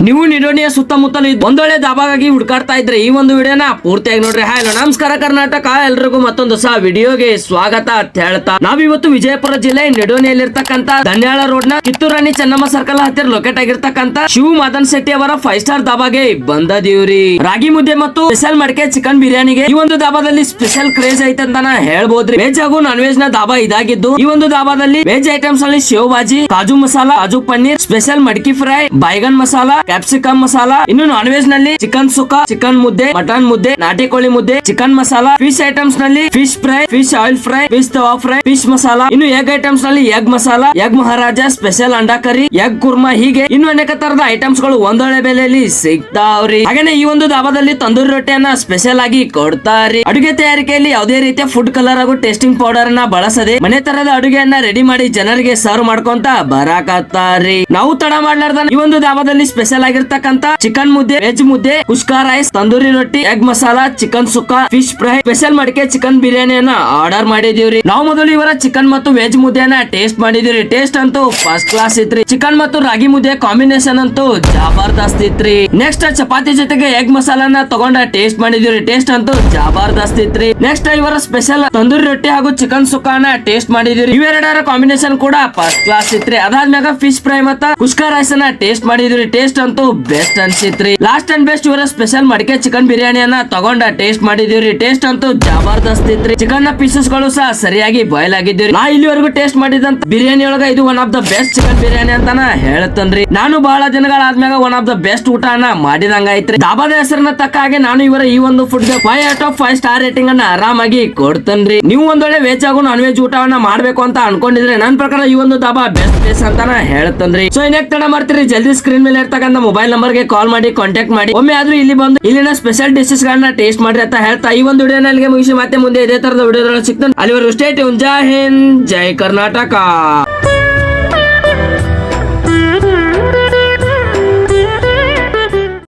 ನೀವು ನಿಡೋಣಿಯ ಸುತ್ತಮುತ್ತಲು ಒಂದೊಳ್ಳೆ ದಾಬಾಗಾಗಿ ಹುಡುಕಾಡ್ತಾ ಇದ್ರೆ ಈ ಒಂದು ವಿಡಿಯೋನ ಪೂರ್ತಿಯಾಗಿ ನೋಡ್ರಿ. ಹಲೋ ನಮಸ್ಕಾರ ಕರ್ನಾಟಕ, ಎಲ್ರಿಗೂ ಮತ್ತೊಂದು ಹೊಸ ವಿಡಿಯೋಗೆ ಸ್ವಾಗತ ಅಂತ ಹೇಳ್ತಾ ನಾವಿವತ್ತು ವಿಜಯಪುರ ಜಿಲ್ಲೆ ನಿಡೋಣಿಯಲ್ಲಿರ್ತಕ್ಕಂತ ಧನ್ಯಾಳ ರೋಡ್ ನ ಕಿತ್ತೂರಾಣಿ ಚೆನ್ನಮ್ಮ ಸರ್ಕಲ್ ಹತ್ತಿರ ಲೊಕೇಟ್ ಆಗಿರ್ತಕ್ಕಂತ ಶಿವ್ ಮದನ್ ಶೆಟ್ಟಿ ಅವರ 5 ಸ್ಟಾರ್ ದಾಬಾಗೆ ಬಂದದೀವ್ರಿ. ರಾಗಿ ಮುದ್ದೆ ಮತ್ತು ಸ್ಪೆಷಲ್ ಮಡಕೆ ಚಿಕನ್ ಬಿರಿಯಾನಿಗೆ ಈ ಒಂದು ದಾಬಾದಲ್ಲಿ ಸ್ಪೆಷಲ್ ಕ್ರೇಜ್ ಐತೆ ಅಂತಾನ ಹೇಳ್ಬೋದ್ರಿ. ವೆಜ್ ಹಾಗೂ ನಾನ್ ವೆಜ್ ನ ದಾಬಾ ಇದಾಗಿದ್ದು ಈ ಒಂದು ದಾಬಾದಲ್ಲಿ ವೆಜ್ ಐಟಮ್ಸ್ ಅಲ್ಲಿ sev bhaji, kaju masala, kaju paneer, special madaki fry, baingan masala, capsicum masala, ಇನ್ನು ನಾನ್ ವೆಜ್ ನಲ್ಲಿ ಚಿಕನ್ ಸುಕ್ಕ, ಚಿಕನ್ ಮುದ್ದೆ, ಮಟನ್ ಮುದ್ದೆ, ನಾಟಿ ಕೋಳಿ ಮುದ್ದೆ, ಚಿಕನ್ ಮಸಾಲಾ, ಫಿಶ್ ಐಟಮ್ಸ್ ನಲ್ಲಿ fish fry, fish oil fry, fish tawa fry, fish masala, ಇನ್ನು ಎಗ್ ಐಟಮ್ಸ್ ನಲ್ಲಿ egg masala, egg maharaja, special anda curry, egg kurma, ಹೀಗೆ ಇನ್ನು ಅನೇಕ ತರದ ಐಟಮ್ಸ್ ಗಳು ಒಂದೊಳ್ಳೆ ಬೆಲೆಯಲ್ಲಿ ಸಿಗ್ತಾವ್ರಿ. ಹಾಗೇನೆ ಈ ಒಂದು ದಾಬಾದಲ್ಲಿ ತಂದೂರಿ ರೊಟ್ಟಿಯನ್ನ ಸ್ಪೆಷಲ್ ಆಗಿ ಕೊಡ್ತಾರಿ. ಅಡುಗೆ ತಯಾರಿಕೆಯಲ್ಲಿ ಯಾವುದೇ ರೀತಿಯ ಫುಡ್ ಕಲರ್ ಹಾಗೂ ಟೇಸ್ಟಿಂಗ್ ಪೌಡರ್ ಅನ್ನ ಬಳಸದೆ ಮನೆ ತರದ ಅಡುಗೆಯನ್ನ ರೆಡಿ ಮಾಡಿ ಜನರಿಗೆ ಸರ್ವ್ ಮಾಡ್ಕೊಂತ ಬರಾಕತ್ತಾರಿ. ನಾವು ತಡ ಮಾಡ್ಲಾರ್ದ ಈ ಒಂದು ದಾಬಾದಲ್ಲಿ ಸ್ಪೆಷಲ್ ಆಗಿರ್ತಕ್ಕಂತ ಚಿಕನ್ ಮುದ್ದೆ, ವೆಜ್ ಮುದ್ದೆ, ಕುಷ್ಕಾ ರೈಸ್, ತಂದೂರಿ ರೊಟ್ಟಿ, ಎಗ್ ಮಸಾಲಾ, ಚಿಕನ್ ಸುಕ್ಕ, ಫಿಶ್ ಫ್ರೈ, ಸ್ಪೆಷಲ್ ಮಡಕೆ ಚಿಕನ್ ಬಿರಿಯಾನಿಯನ್ನ ಆರ್ಡರ್ ಮಾಡಿದೀವ್ರಿ. ನಾವು ಮೊದಲು ಇವರ ಚಿಕನ್ ಮತ್ತು ವೆಜ್ ಮುದ್ದೆಯನ್ನ ಟೇಸ್ಟ್ ಮಾಡಿದೀವ್ರಿ. ಟೇಸ್ಟ್ ಅಂತೂ ಫಸ್ಟ್ ಕ್ಲಾಸ್ ಇತ್ರಿ. ಚಿಕನ್ ಮತ್ತು ರಾಗಿ ಮುದ್ದೆ ಕಾಂಬಿನೇಷನ್ ಅಂತೂ ಜಬರ್ದಸ್ತ್ ಇತ್ರಿ. ನೆಕ್ಸ್ಟ್ ಚಪಾತಿ ಜೊತೆಗೆ ಎಗ್ ಮಸಾಲಾನ ತಗೊಂಡ ಟೇಸ್ಟ್ ಮಾಡಿದೀವ್ರಿ. ಟೇಸ್ಟ್ ಅಂತೂ ಜಬರ್ದಸ್ತ್ ಇತ್ರಿ. ನೆಕ್ಸ್ಟ್ ಇವರ ಸ್ಪೆಷಲ್ ತಂದೂರಿ ರೊಟ್ಟಿ ಹಾಗೂ ಚಿಕನ್ ಸುಕ್ಕಾನ ಟೇಸ್ಟ್ ಮಾಡಿದೀವ್ರಿ. ಇವೆರಡರ ಕಾಂಬಿನೇಷನ್ ಕೂಡ ಫಸ್ಟ್ ಕ್ಲಾಸ್ ಇತ್ರಿ. ಅದಾದ್ಮ್ಯಾಗ ಫಿಶ್ ಫ್ರೈ ಮತ್ತ ಕುಷ್ಕಾ ರೈಸ್ ಅನ್ನ ಟೇಸ್ಟ್ ಮಾಡಿದ್ರಿ. ಟೇಸ್ಟ್ ಅಂತೂ ಬೆಸ್ಟ್ ಅನ್ಸಿತ್ರಿ. ಲಾಸ್ಟ್ ಅಂಡ್ ಬೆಸ್ಟ್ ಇವರ ಸ್ಪೆಷಲ್ ಮಡಕೆ ಚಿಕನ್ ಬಿರಿಯಾನಿಯನ್ನ ತಗೊಂಡ ಟೇಸ್ಟ್ ಮಾಡಿದೀವ್ರಿ. ಟೇಸ್ಟ್ ಅಂತೂ ಜಬರ್ದಸ್ತ್ ಇತ್ರಿ. ಚಿಕನ್ ನ ಪೀಸಸ್ ಗಳು ಸಹ ಸರಿಯಾಗಿ ಬಾಯ್ಲ್ ಆಗಿದ್ದೀರಿ. ನಾ ಇಲ್ಲಿವರೆಗೂ ಟೇಸ್ಟ್ ಮಾಡಿದಂತ ಬಿರಿಯಾನಿ ಒಳಗ ಇದು one of the best chicken biryani ಅಂತಾನ ಹೇಳ್ತನ್ರಿ. ನಾನು ಬಹಳ ದಿನಗಳಾದ್ಮ್ಯಾಗ ಒನ್ ಆಫ್ ದ ಬೆಸ್ಟ್ ಊಟನ ಮಾಡಿದಂಗ ಐತ್ರಿ. ದಾಬಾದ ಹೆಸರನ್ನ ತಕ್ಕ ಹಾಗೆ ನಾನು ಇವರ ಈ ಒಂದು ಫುಡ್ ಗೆ 5/5 ಸ್ಟಾರ್ ರೇಟಿಂಗ್ ಅನ್ನ ಆರಾಮಾಗಿ ಕೊಡ್ತೇನ್ರಿ. ನೀವು ಒಂದೊಳ್ಳೆ ವೆಜ್ ಹಾಗೂ ನಾನ್ ವೆಜ್ ಊಟವನ್ನ ಮಾಡ್ಬೇಕು ಅಂತ ಅನ್ಕೊಂಡಿದ್ರೆ ನನ್ನ ಪ್ರಕಾರ ಈ ಒಂದು ದಾಬಾ ಬೆಸ್ಟ್ ಪ್ಲೇಸ್ ಅಂತಾನ ಹೇಳ್ತನ್ರಿ. ಸೊ ಇನ್ನೇಕ್ ತಡ ಮಾಡ್ತೀರಿ, ಜಲ್ದಿ ಸ್ಕ್ರೀನ್ ಮೇಲೆ ಇರ್ತಕ್ಕಂಥ ಮೊಬೈಲ್ ನಂಬರ್ ಗೆ ಕಾಲ್ ಮಾಡಿ ಕಾಂಟ್ಯಾಕ್ಟ್ ಮಾಡಿ ಒಮ್ಮೆ ಆದ್ರೂ ಇಲ್ಲಿ ಬಂದು ಇಲ್ಲಿನ ಸ್ಪೆಷಲ್ ಡಿಶಸ್ ಗಳನ್ನ ಟೇಸ್ಟ್ ಮಾಡ್ರಿ ಅಂತ ಹೇಳ್ತಾ ಈ ಒಂದು ವಿಡಿಯೋನ ಇಲ್ಲಿಗೆ ಮುಗಿಸಿ ಮತ್ತೆ ಮುಂದೆ ಇದೇ ತರದ ವಿಡಿಯೋಗಳು ಸಿಗ್ತಾನೆ. ಅಲ್ಲಿವರೆಗೂ ಸ್ಟೇ ಟ್ಯೂನ್. ಜೈ ಹಿಂದ್, ಜೈ ಕರ್ನಾಟಕ.